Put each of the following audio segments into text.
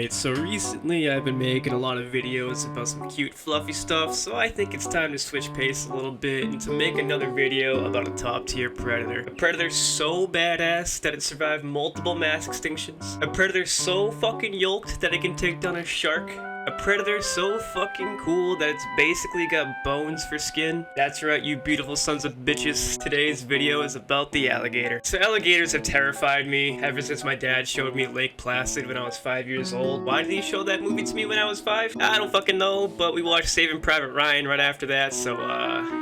Alright, so recently I've been making a lot of videos about some cute fluffy stuff, so I think it's time to switch pace a little bit and to make another video about a top tier predator. A predator so badass that it survived multiple mass extinctions. A predator so fucking yoked that it can take down a shark. A predator so fucking cool that it's basically got bones for skin. That's right, you beautiful sons of bitches. Today's video is about the alligator. So alligators have terrified me ever since my dad showed me Lake Placid when I was 5 years old. Why did he show that movie to me when I was 5? I don't fucking know, but we watched Saving Private Ryan right after that, so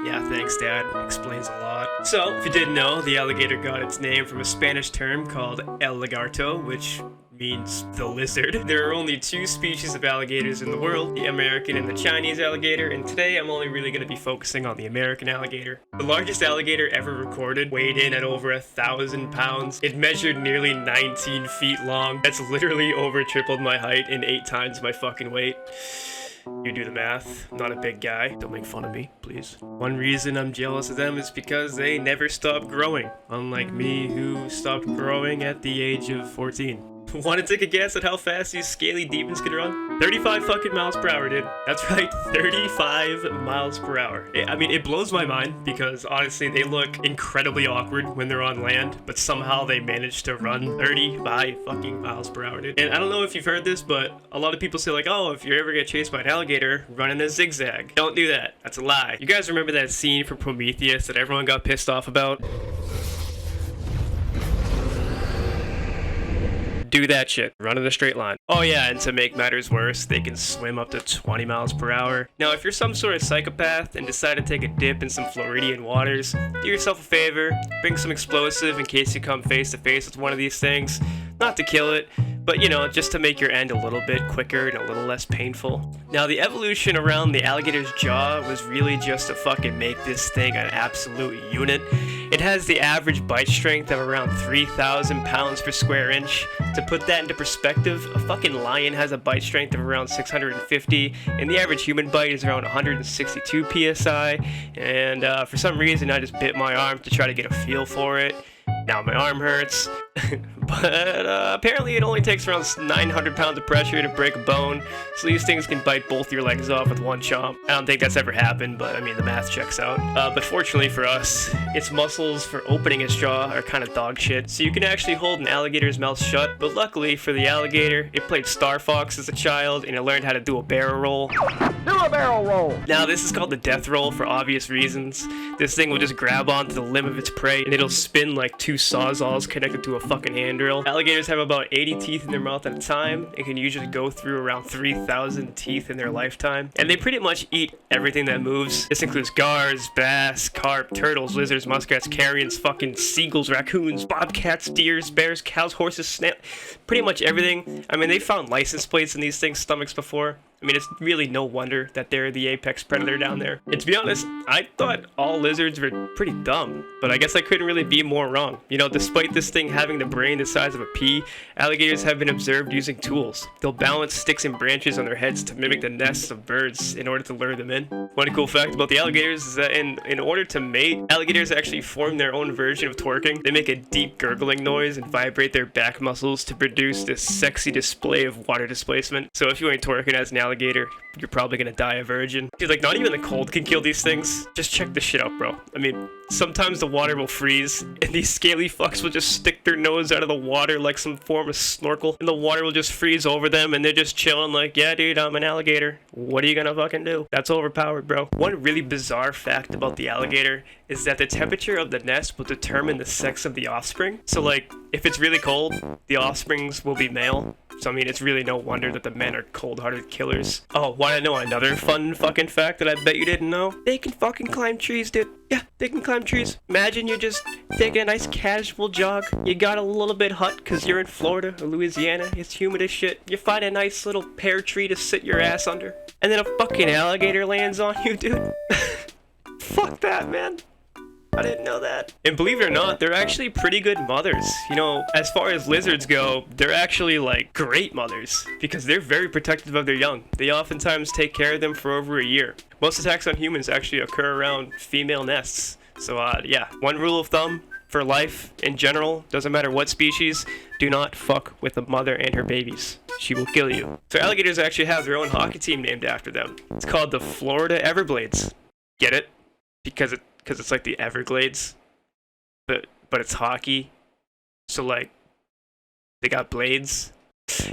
yeah, thanks Dad. Explains a lot. So, if you didn't know, the alligator got its name from a Spanish term called el lagarto, which means the lizard. There are only two species of alligators in the world, the American and the Chinese alligator, and today I'm only really going to be focusing on the American alligator. The largest alligator ever recorded weighed in at over 1,000 pounds. It measured nearly 19 feet long. That's literally over tripled my height and 8 times my fucking weight. You do the math. I'm not a big guy. Don't make fun of me, please. One reason I'm jealous of them is because they never stop growing, unlike me who stopped growing at the age of 14. Want to take a guess at how fast these scaly demons can run? 35 fucking miles per hour, dude. That's right, 35 miles per hour. I mean, it blows my mind because honestly, they look incredibly awkward when they're on land, but somehow they manage to run 35 fucking miles per hour, dude. And I don't know if you've heard this, but a lot of people say like, oh, if you ever get chased by an alligator, run in a zigzag. Don't do that. That's a lie. You guys remember that scene from Prometheus that everyone got pissed off about? Do that shit. Run in a straight line. Oh yeah, and to make matters worse, they can swim up to 20 miles per hour. Now, if you're some sort of psychopath and decide to take a dip in some Floridian waters, do yourself a favor, bring some explosive in case you come face to face with one of these things. Not to kill it, but you know, just to make your end a little bit quicker and a little less painful. Now, the evolution around the alligator's jaw was really just to fucking make this thing an absolute unit. It has the average bite strength of around 3,000 pounds per square inch. To put that into perspective, a fucking lion has a bite strength of around 650, and the average human bite is around 162 psi. And for some reason, I just bit my arm to try to get a feel for it. Now my arm hurts, but apparently it only takes around 900 pounds of pressure to break a bone, so these things can bite both your legs off with one chomp. I don't think that's ever happened, but I mean, the math checks out. But fortunately for us, its muscles for opening its jaw are kind of dog shit, so you can actually hold an alligator's mouth shut, but luckily for the alligator, it played Star Fox as a child, and it learned how to do a barrel roll. Do a barrel roll! Now, this is called the death roll for obvious reasons. This thing will just grab onto the limb of its prey, and it'll spin like two sawzalls connected to a fucking hand drill. Alligators have about 80 teeth in their mouth at a time and can usually go through around 3,000 teeth in their lifetime. And they pretty much eat everything that moves. This includes gars, bass, carp, turtles, lizards, muskrats, carrions, fucking seagulls, raccoons, bobcats, deers, bears, cows, horses, snails, pretty much everything. I mean, they found license plates in these things' stomachs before. I mean, it's really no wonder that they're the apex predator down there. And to be honest, I thought all lizards were pretty dumb, but I guess I couldn't really be more wrong. You know, despite this thing having the brain the size of a pea, alligators have been observed using tools. They'll balance sticks and branches on their heads to mimic the nests of birds in order to lure them in. One cool fact about the alligators is that in order to mate, alligators actually form their own version of twerking. They make a deep gurgling noise and vibrate their back muscles to produce this sexy display of water displacement. So if you ain't twerking as an alligator, you're probably gonna die a virgin. Dude, like, not even the cold can kill these things. Just check this shit out, bro. I mean, sometimes the water will freeze, and these scaly fucks will just stick their nose out of the water like some form of snorkel, and the water will just freeze over them, and they're just chilling like, yeah, dude, I'm an alligator. What are you gonna fucking do? That's overpowered, bro. One really bizarre fact about the alligator is that the temperature of the nest will determine the sex of the offspring. So, like, if it's really cold, the offsprings will be male. So, I mean, it's really no wonder that the men are cold-hearted killers. Oh, wanna know another fun fucking fact that I bet you didn't know? They can fucking climb trees, dude. Yeah, they can climb trees. Imagine you're just taking a nice casual jog. You got a little bit hot because you're in Florida or Louisiana. It's humid as shit. You find a nice little pear tree to sit your ass under. And then a fucking alligator lands on you, dude. Fuck that, man. I didn't know that. And believe it or not, they're actually pretty good mothers. You know, as far as lizards go, they're actually like great mothers because they're very protective of their young. They oftentimes take care of them for over a year. Most attacks on humans actually occur around female nests. So yeah, one rule of thumb, for life in general, doesn't matter what species, do not fuck with the mother and her babies. She will kill you. So alligators actually have their own hockey team named after them. It's called the Florida Everblades. Get it? Because it's like the Everglades, but it's hockey. So like they got blades.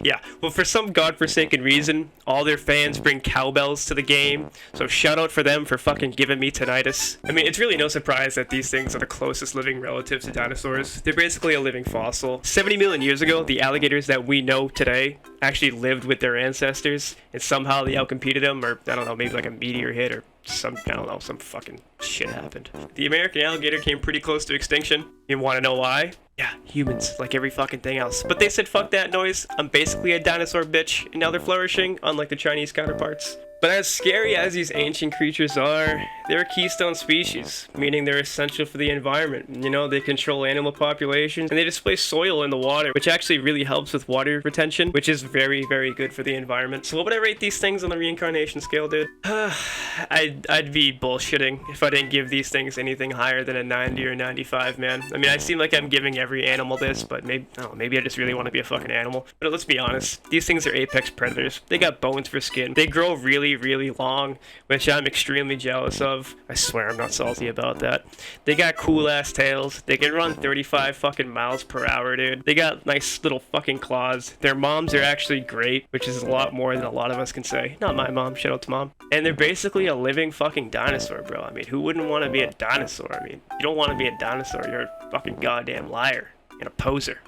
Yeah, well, for some godforsaken reason, all their fans bring cowbells to the game, so shout out for them for fucking giving me tinnitus. I mean, it's really no surprise that these things are the closest living relatives to dinosaurs. They're basically a living fossil. 70 million years ago, the alligators that we know today actually lived with their ancestors, and somehow they outcompeted them, or I don't know, maybe like a meteor hit, or some fucking shit happened. The American alligator came pretty close to extinction. You wanna know why? Yeah, humans, like every fucking thing else. But they said, fuck that noise, I'm basically a dinosaur bitch, and now they're flourishing, unlike the Chinese counterparts. But as scary as these ancient creatures are, they're a keystone species, meaning they're essential for the environment. You know, they control animal populations, and they displace soil in the water, which actually really helps with water retention, which is very, very good for the environment. So what would I rate these things on the reincarnation scale, dude? I'd be bullshitting if I didn't give these things anything higher than a 90 or 95, man. I mean, I seem like I'm giving every animal this, but maybe, I don't know, maybe I just really want to be a fucking animal. But let's be honest, these things are apex predators. They got bones for skin. They grow really, really long, which I'm extremely jealous of. I swear I'm not salty about that. They got cool ass tails. They can run 35 fucking miles per hour, dude. They got nice little fucking claws. Their moms are actually great, which is a lot more than a lot of us can say. Not my mom, shout out to mom. And they're basically a living fucking dinosaur, bro. I mean, who wouldn't want to be a dinosaur? I mean, you don't want to be a dinosaur, you're a fucking goddamn liar and a poser.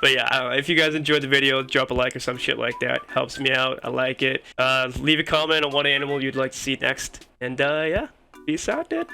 But yeah, I don't know. If you guys enjoyed the video, drop a like or some shit like that. Helps me out. I like it. Leave a comment on what animal you'd like to see next. And yeah, peace out, dude.